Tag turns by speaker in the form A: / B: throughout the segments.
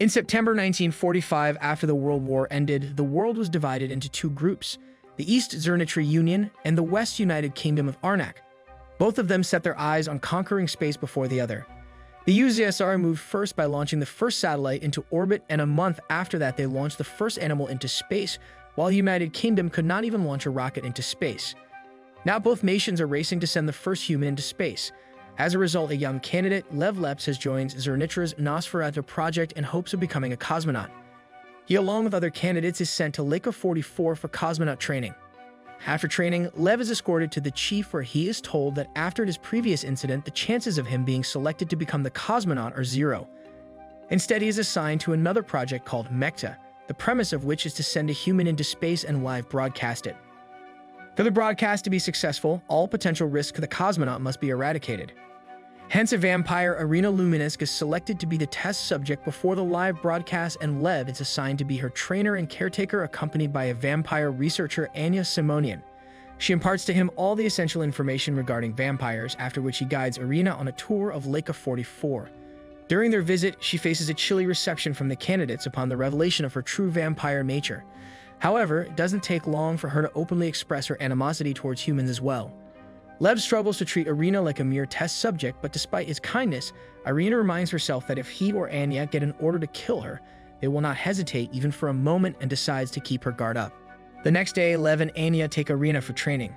A: In September 1945, after the World War ended, the world was divided into two groups, the East Zernitra Union and the West United Kingdom of Arnak. Both of them set their eyes on conquering space before the other. The UZSR moved first by launching the first satellite into orbit, and a month after that they launched the first animal into space, while the United Kingdom could not even launch a rocket into space. Now both nations are racing to send the first human into space. As a result, a young candidate, Lev Leps, has joined Zernitra's Nosferatu project in hopes of becoming a cosmonaut. He, along with other candidates, is sent to Leica 44 for cosmonaut training. After training, Lev is escorted to the chief, where he is told that after his previous incident, the chances of him being selected to become the cosmonaut are zero. Instead, he is assigned to another project called Mekta, the premise of which is to send a human into space and live broadcast it. For the broadcast to be successful, all potential risks to the cosmonaut must be eradicated. Hence, a vampire, Irina Luminsk, is selected to be the test subject before the live broadcast, and Lev is assigned to be her trainer and caretaker, accompanied by a vampire researcher, Anya Simonian. She imparts to him all the essential information regarding vampires, after which he guides Irina on a tour of Leica 44. During their visit, she faces a chilly reception from the candidates upon the revelation of her true vampire nature. However, it doesn't take long for her to openly express her animosity towards humans as well. Lev struggles to treat Irina like a mere test subject, but despite his kindness, Irina reminds herself that if he or Anya get an order to kill her, they will not hesitate even for a moment, and decides to keep her guard up. The next day, Lev and Anya take Irina for training.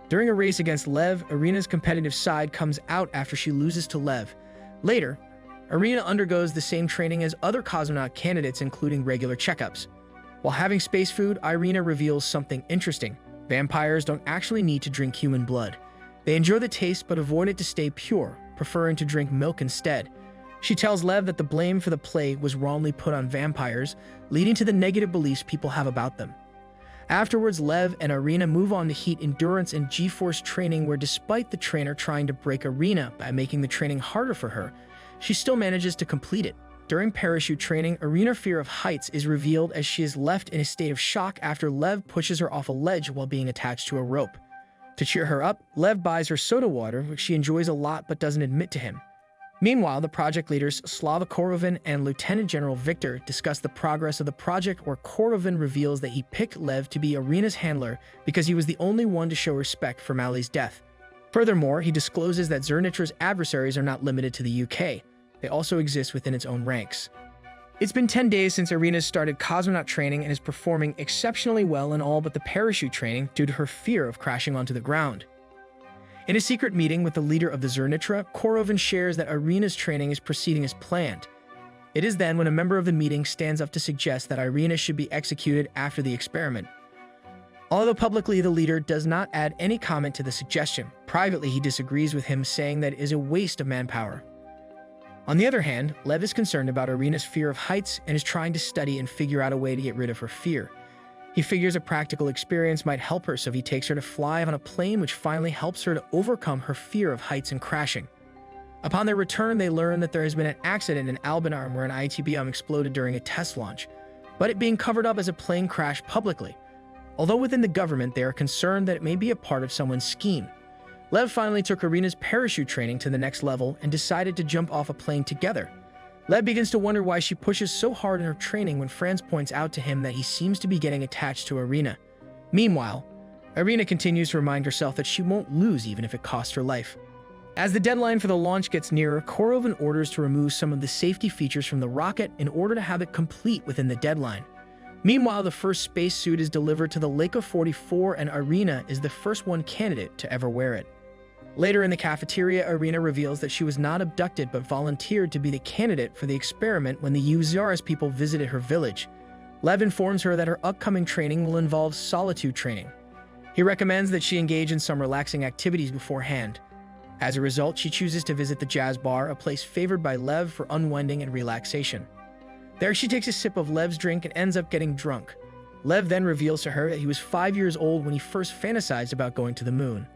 A: During a race against Lev, Irina's competitive side comes out after she loses to Lev. Later, Irina undergoes the same training as other cosmonaut candidates, including regular checkups. While having space food, Irina reveals something interesting. Vampires don't actually need to drink human blood. They enjoy the taste but avoid it to stay pure, preferring to drink milk instead. She tells Lev that the blame for the plague was wrongly put on vampires, leading to the negative beliefs people have about them. Afterwards, Lev and Irina move on to heat endurance and G-force training, where despite the trainer trying to break Irina by making the training harder for her, she still manages to complete it. During parachute training, Irina's fear of heights is revealed as she is left in a state of shock after Lev pushes her off a ledge while being attached to a rope. To cheer her up, Lev buys her soda water, which she enjoys a lot but doesn't admit to him. Meanwhile, the project leaders Slava Korovin and Lieutenant General Victor discuss the progress of the project, where Korovin reveals that he picked Lev to be Irina's handler because he was the only one to show respect for Mali's death. Furthermore, he discloses that Zernitra's adversaries are not limited to the UK. They also exist within its own ranks. It's been 10 days since Irina started cosmonaut training and is performing exceptionally well in all but the parachute training due to her fear of crashing onto the ground. In a secret meeting with the leader of the Zernitra, Korovin shares that Irina's training is proceeding as planned. It is then when a member of the meeting stands up to suggest that Irina should be executed after the experiment. Although publicly the leader does not add any comment to the suggestion, privately he disagrees with him, saying that it is a waste of manpower. On the other hand, Lev is concerned about Irina's fear of heights and is trying to study and figure out a way to get rid of her fear. He figures a practical experience might help her, so he takes her to fly on a plane, which finally helps her to overcome her fear of heights and crashing. Upon their return, they learn that there has been an accident in Albanarm where an ITBM exploded during a test launch, but it being covered up as a plane crash publicly. Although within the government they are concerned that it may be a part of someone's scheme. Lev finally took Irina's parachute training to the next level and decided to jump off a plane together. Lev begins to wonder why she pushes so hard in her training when Franz points out to him that he seems to be getting attached to Irina. Meanwhile, Irina continues to remind herself that she won't lose even if it costs her life. As the deadline for the launch gets nearer, Korovin orders to remove some of the safety features from the rocket in order to have it complete within the deadline. Meanwhile, the first spacesuit is delivered to the Leica 44, and Irina is the first one candidate to ever wear it. Later in the cafeteria, Irina reveals that she was not abducted but volunteered to be the candidate for the experiment when the UZRS people visited her village. Lev informs her that her upcoming training will involve solitude training. He recommends that she engage in some relaxing activities beforehand. As a result, she chooses to visit the jazz bar, a place favored by Lev for unwinding and relaxation. There she takes a sip of Lev's drink and ends up getting drunk. Lev then reveals to her that he was 5 years old when he first fantasized about going to the moon.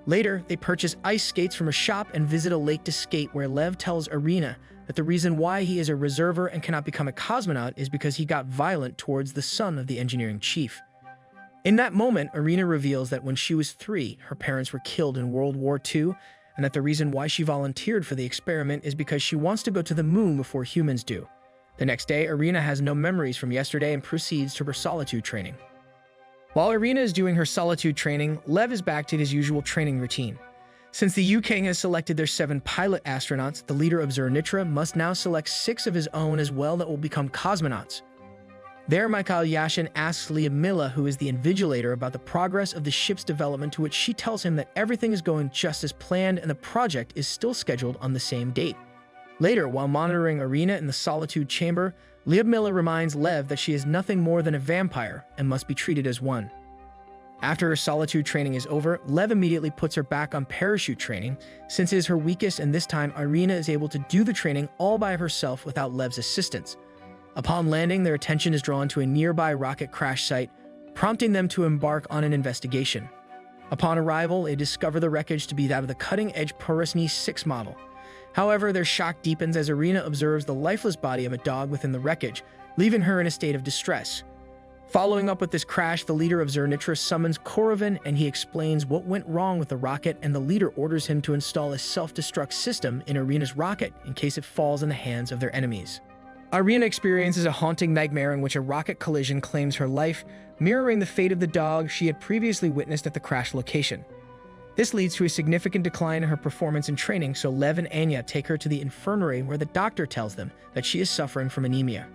A: Later, they purchase ice skates from a shop and visit a lake to skate, where Lev tells Irina that the reason why he is a reserver and cannot become a cosmonaut is because he got violent towards the son of the engineering chief. In that moment, Irina reveals that when she was 3, her parents were killed in World War II, and that the reason why she volunteered for the experiment is because she wants to go to the moon before humans do. The next day, Irina has no memories from yesterday and proceeds to her solitude training. While Irina is doing her solitude training, Lev is back to his usual training routine. Since the UK has selected their 7 pilot astronauts, the leader of Zernitra must now select 6 of his own as well that will become cosmonauts. There, Mikhail Yashin asks Lyudmila, who is the invigilator, about the progress of the ship's development, to which she tells him that everything is going just as planned and the project is still scheduled on the same date. Later, while monitoring Irina in the solitude chamber, Lyudmila reminds Lev that she is nothing more than a vampire and must be treated as one. After her solitude training is over, Lev immediately puts her back on parachute training, since it is her weakest, and this time Irina is able to do the training all by herself without Lev's assistance. Upon landing, their attention is drawn to a nearby rocket crash site, prompting them to embark on an investigation. Upon arrival, they discover the wreckage to be that of the cutting-edge Porosny 6 model. However, their shock deepens as Irina observes the lifeless body of a dog within the wreckage, leaving her in a state of distress. Following up with this crash, the leader of Zernitra summons Korovin, and he explains what went wrong with the rocket, and the leader orders him to install a self-destruct system in Irina's rocket in case it falls in the hands of their enemies. Irina experiences a haunting nightmare in which a rocket collision claims her life, mirroring the fate of the dog she had previously witnessed at the crash location. This leads to a significant decline in her performance and training, so Lev and Anya take her to the infirmary where the doctor tells them that she is suffering from anemia.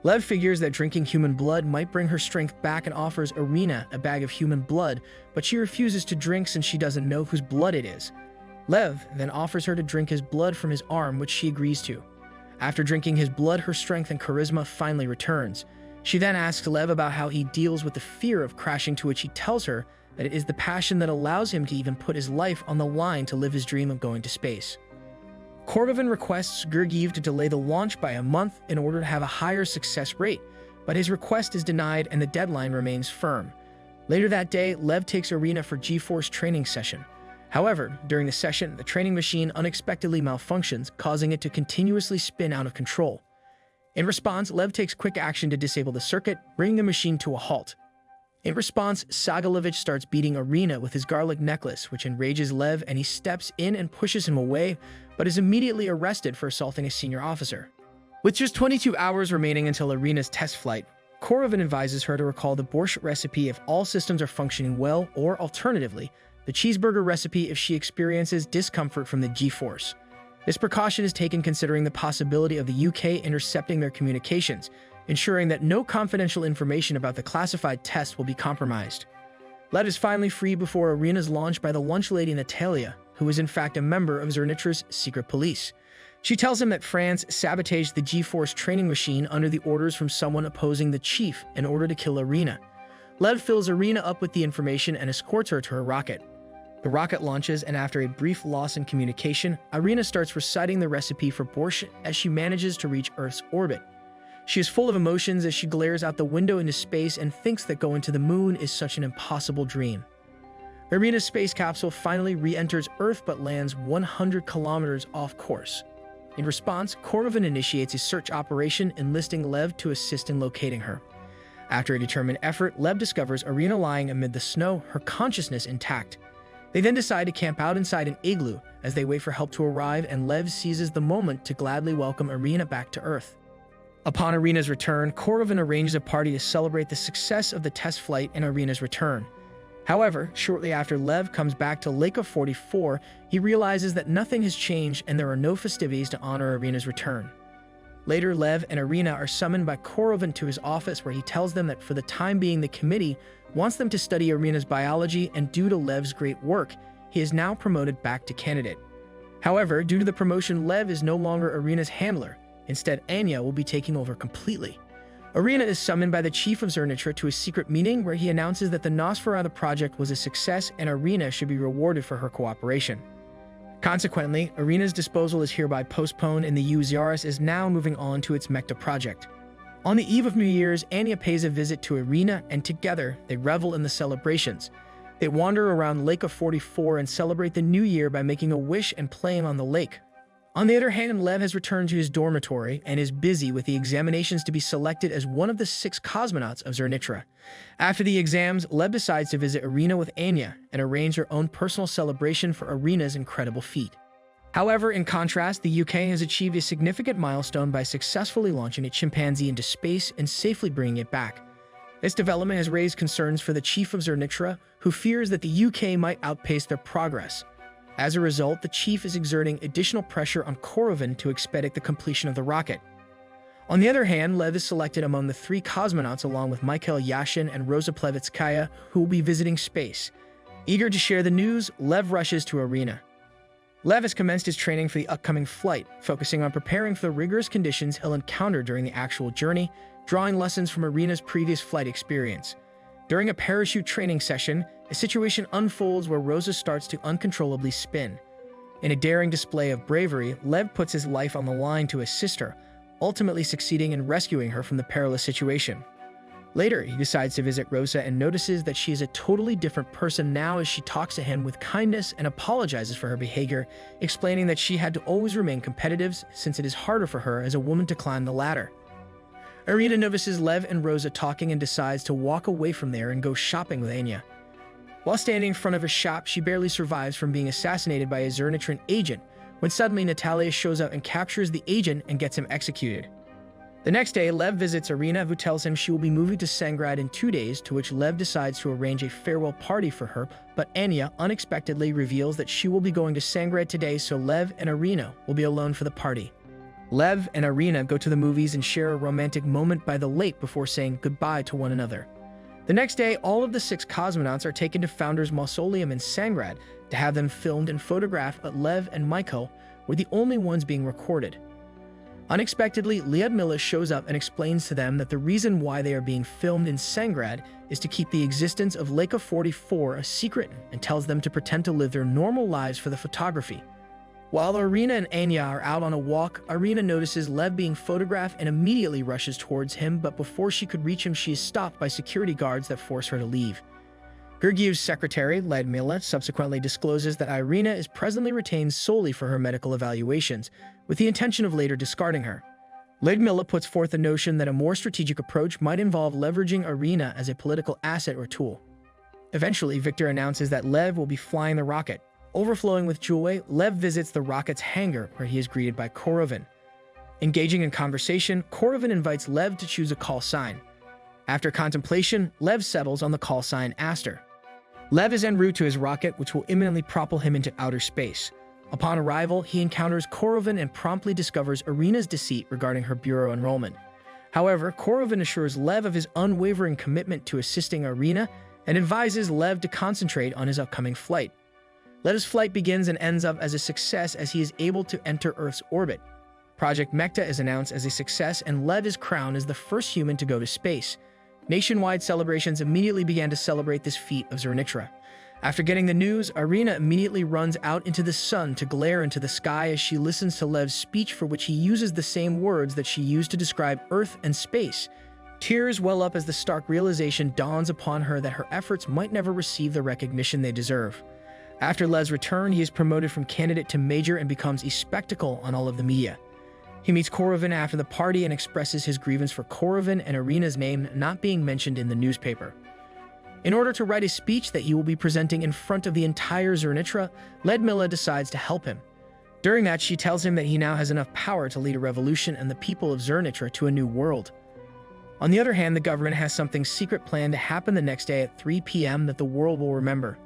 A: Lev figures that drinking human blood might bring her strength back and offers Irina a bag of human blood, but she refuses to drink since she doesn't know whose blood it is. Lev then offers her to drink his blood from his arm, which she agrees to. After drinking his blood, her strength and charisma finally returns. She then asks Lev about how he deals with the fear of crashing, to which he tells her that it is the passion that allows him to even put his life on the line to live his dream of going to space. Korovin requests Gergiev to delay the launch by a month in order to have a higher success rate, but his request is denied and the deadline remains firm. Later that day, Lev takes Irina for G-Force training session. However, during the session, the training machine unexpectedly malfunctions, causing it to continuously spin out of control. In response, Lev takes quick action to disable the circuit, bringing the machine to a halt. In response, Sagalevich starts beating Irina with his garlic necklace, which enrages Lev, and he steps in and pushes him away, but is immediately arrested for assaulting a senior officer. With just 22 hours remaining until Irina's test flight, Korovin advises her to recall the borscht recipe if all systems are functioning well, or alternatively, the cheeseburger recipe if she experiences discomfort from the G-force. This precaution is taken considering the possibility of the UK intercepting their communications, ensuring that no confidential information about the classified test will be compromised. Lev is finally free before Irina's launch by the lunch lady Natalia, who is in fact a member of Zernitra's secret police. She tells him that France sabotaged the G-Force training machine under the orders from someone opposing the chief in order to kill Irina. Lev fills Irina up with the information and escorts her to her rocket. The rocket launches, and after a brief loss in communication, Irina starts reciting the recipe for borscht as she manages to reach Earth's orbit. She is full of emotions as she glares out the window into space and thinks that going to the moon is such an impossible dream. Irina's space capsule finally re-enters Earth but lands 100 kilometers off course. In response, Korovin initiates a search operation, enlisting Lev to assist in locating her. After a determined effort, Lev discovers Irina lying amid the snow, her consciousness intact. They then decide to camp out inside an igloo as they wait for help to arrive, and Lev seizes the moment to gladly welcome Irina back to Earth. Upon Irina's return, Korovin arranges a party to celebrate the success of the test flight and Irina's return. However, shortly after Lev comes back to Lake of 44, he realizes that nothing has changed and there are no festivities to honor Irina's return. Later, Lev and Irina are summoned by Korovin to his office, where he tells them that for the time being the committee wants them to study Irina's biology, and due to Lev's great work, he is now promoted back to candidate. However, due to the promotion, Lev is no longer Irina's handler. Instead, Anya will be taking over completely. Irina is summoned by the chief of Zernitra to a secret meeting where he announces that the Nosferatu project was a success and Irina should be rewarded for her cooperation. Consequently, Irina's disposal is hereby postponed, and the Uziaris is now moving on to its Mekta project. On the eve of New Year's, Anya pays a visit to Irina, and together they revel in the celebrations. They wander around Lake of 44 and celebrate the new year by making a wish and playing on the lake. On the other hand, Lev has returned to his dormitory and is busy with the examinations to be selected as one of the 6 cosmonauts of Zernitra. After the exams, Lev decides to visit Irina with Anya and arrange her own personal celebration for Irina's incredible feat. However, in contrast, the UK has achieved a significant milestone by successfully launching a chimpanzee into space and safely bringing it back. This development has raised concerns for the chief of Zernitra, who fears that the UK might outpace their progress. As a result, the chief is exerting additional pressure on Korovin to expedite the completion of the rocket. On the other hand, Lev is selected among the 3 cosmonauts along with Mikhail Yashin and Rosa Plevitskaya, who will be visiting space. Eager to share the news, Lev rushes to Arena. Lev has commenced his training for the upcoming flight, focusing on preparing for the rigorous conditions he'll encounter during the actual journey, drawing lessons from Arena's previous flight experience. During a parachute training session, a situation unfolds where Rosa starts to uncontrollably spin. In a daring display of bravery, Lev puts his life on the line to assist her, ultimately succeeding in rescuing her from the perilous situation. Later, he decides to visit Rosa and notices that she is a totally different person now as she talks to him with kindness and apologizes for her behavior, explaining that she had to always remain competitive since it is harder for her as a woman to climb the ladder. Arena notices Lev and Rosa talking and decides to walk away from there and go shopping with Anya. While standing in front of a shop, she barely survives from being assassinated by a Zernitran agent, when suddenly Natalia shows up and captures the agent and gets him executed. The next day, Lev visits Arena, who tells him she will be moving to Sangrad in 2 days, to which Lev decides to arrange a farewell party for her, but Anya unexpectedly reveals that she will be going to Sangrad today, so Lev and Arena will be alone for the party. Lev and Arena go to the movies and share a romantic moment by the lake before saying goodbye to one another. The next day, all of the 6 cosmonauts are taken to Founders Mausoleum in Sangrad to have them filmed and photographed, but Lev and Michael were the only ones being recorded. Unexpectedly, Lyudmila shows up and explains to them that the reason why they are being filmed in Sangrad is to keep the existence of Leica 44 a secret, and tells them to pretend to live their normal lives for the photography. While Arena and Anya are out on a walk, Arena notices Lev being photographed and immediately rushes towards him, but before she could reach him, she is stopped by security guards that force her to leave. Gergiev's secretary, Lyudmila, subsequently discloses that Irina is presently retained solely for her medical evaluations, with the intention of later discarding her. Lyudmila puts forth the notion that a more strategic approach might involve leveraging Irina as a political asset or tool. Eventually, Victor announces that Lev will be flying the rocket. Overflowing with joy, Lev visits the rocket's hangar, where he is greeted by Korovin. Engaging in conversation, Korovin invites Lev to choose a call sign. After contemplation, Lev settles on the call sign Aster. Lev is en route to his rocket, which will imminently propel him into outer space. Upon arrival, he encounters Korovin and promptly discovers Irina's deceit regarding her bureau enrollment. However, Korovin assures Lev of his unwavering commitment to assisting Irina and advises Lev to concentrate on his upcoming flight. Lev's flight begins and ends up as a success as he is able to enter Earth's orbit. Project Mekta is announced as a success and Lev is crowned as the first human to go to space. Nationwide celebrations immediately began to celebrate this feat of Zernitra. After getting the news, Irina immediately runs out into the sun to glare into the sky as she listens to Lev's speech, for which he uses the same words that she used to describe Earth and space. Tears well up as the stark realization dawns upon her that her efforts might never receive the recognition they deserve. After Lev's return, he is promoted from candidate to major and becomes a spectacle on all of the media. He meets Korovin after the party and expresses his grievance for Korovin and Irina's name not being mentioned in the newspaper. In order to write a speech that he will be presenting in front of the entire Zernitra, Lyudmila decides to help him. During that, she tells him that he now has enough power to lead a revolution and the people of Zernitra to a new world. On the other hand, the government has something secret planned to happen the next day at 3 p.m. that the world will remember.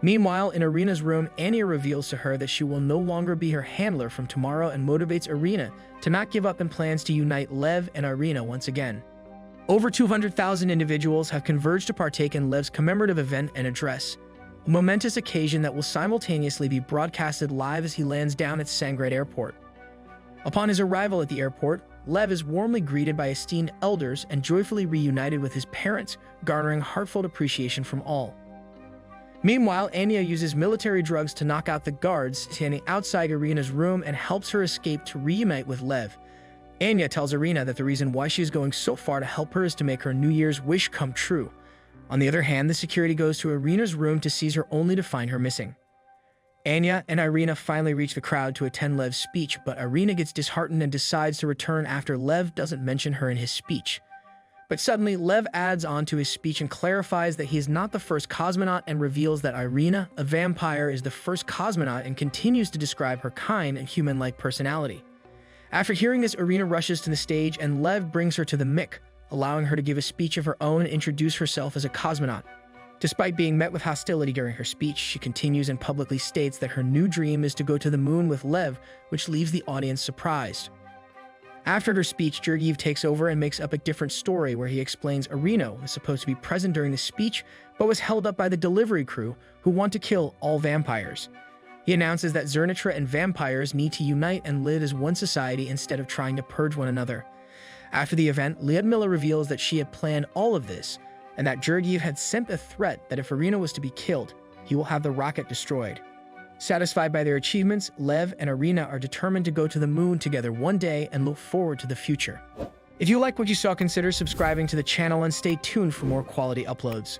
A: Meanwhile, in Irina's room, Anya reveals to her that she will no longer be her handler from tomorrow and motivates Irina to not give up in plans to unite Lev and Irina once again. Over 200,000 individuals have converged to partake in Lev's commemorative event and address, a momentous occasion that will simultaneously be broadcasted live as he lands down at Sangrad Airport. Upon his arrival at the airport, Lev is warmly greeted by esteemed elders and joyfully reunited with his parents, garnering heartfelt appreciation from all. Meanwhile, Anya uses military drugs to knock out the guards standing outside Irina's room and helps her escape to reunite with Lev. Anya tells Irina that the reason why she is going so far to help her is to make her New Year's wish come true. On the other hand, the security goes to Irina's room to seize her only to find her missing. Anya and Irina finally reach the crowd to attend Lev's speech, but Irina gets disheartened and decides to return after Lev doesn't mention her in his speech. But suddenly, Lev adds on to his speech and clarifies that he is not the first cosmonaut and reveals that Irina, a vampire, is the first cosmonaut and continues to describe her kind and human-like personality. After hearing this, Irina rushes to the stage and Lev brings her to the mic, allowing her to give a speech of her own and introduce herself as a cosmonaut. Despite being met with hostility during her speech, she continues and publicly states that her new dream is to go to the moon with Lev, which leaves the audience surprised. After her speech, Georgiev takes over and makes up a different story where he explains Irina was supposed to be present during the speech, but was held up by the delivery crew who want to kill all vampires. He announces that Zernitra and vampires need to unite and live as one society instead of trying to purge one another. After the event, Lyudmila reveals that she had planned all of this, and that Georgiev had sent a threat that if Irina was to be killed, he will have the rocket destroyed. Satisfied by their achievements, Lev and Irina are determined to go to the moon together one day and look forward to the future. If you like what you saw, consider subscribing to the channel and stay tuned for more quality uploads.